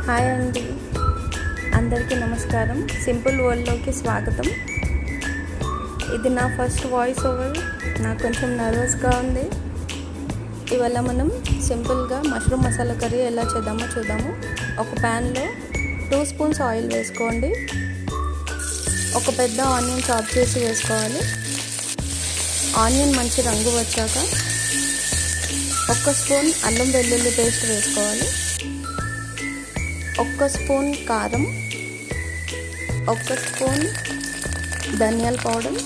Hi అండి, అందరికీ నమస్కారం. సింపుల్ వరల్డ్లోకి స్వాగతం. ఇది నా ఫస్ట్ వాయిస్ ఓవర్. నాకు కొంచెం నర్వస్గా ఉంది. ఇవాళ మనం సింపుల్గా మష్రూమ్ మసాలా కర్రీ ఎలా చేద్దామో చూద్దాము. ఒక ప్యాన్లో 2 స్పూన్స్ ఆయిల్ వేసుకోండి. ఒక పెద్ద ఆనియన్ చాప్ చేసి వేసుకోవాలి. ఆనియన్ మంచి రంగు వచ్చాక 1 స్పూన్ అల్లం వెల్లుల్లి పేస్ట్ వేసుకోవాలి. 1 స్పూన్ కారం, 1 స్పూన్ ధనియాల పౌడర్,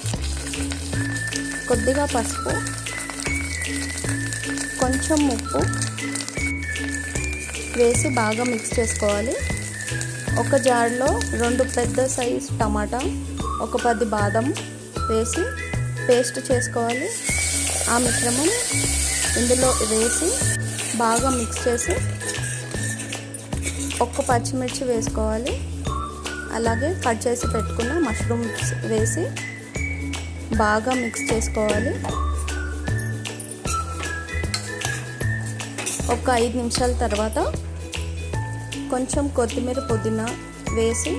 కొద్దిగా పసుపు, కొంచెం ఉప్పు వేసి బాగా మిక్స్ చేసుకోవాలి. ఒక జార్లో 2 పెద్ద సైజ్ టమాటా, 10 బాదం వేసి పేస్ట్ చేసుకోవాలి. ఆ మిశ్రమం ఇందులో వేసి బాగా మిక్స్ చేసి 1 పచ్చిమిర్చి వేసుకోవాలి. అలాగే కట్ చేసి పెట్టుకున్న మష్రూమ్స్ వేసి బాగా మిక్స్ చేసుకోవాలి. ఒక 5 నిమిషాల తర్వాత కొంచెం కొత్తిమీర పుదీనా వేసి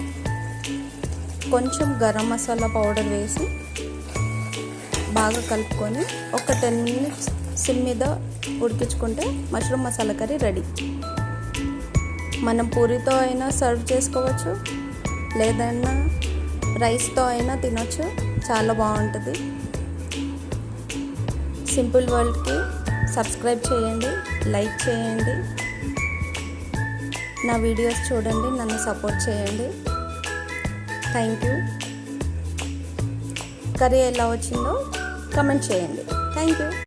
కొంచెం గరం మసాలా పౌడర్ వేసి బాగా కలుపుకొని ఒక 10 మినిట్స్ సిమ్ మీద ఉడికించుకుంటే మష్రూమ్ మసాలా కర్రీ రెడీ. మనం పూరితో అయినా సర్వ్ చేసుకోవచ్చు, లేదన్నా రైస్తో అయినా తినొచ్చు. చాలా బాగుంటుంది. సింపుల్ వరల్డ్కి సబ్స్క్రైబ్ చేయండి, లైక్ చేయండి, నా వీడియోస్ చూడండి, నన్ను సపోర్ట్ చేయండి. Thank you. కర్రీ ఎలా వచ్చిందో కమెంట్ చేయండి. Thank you.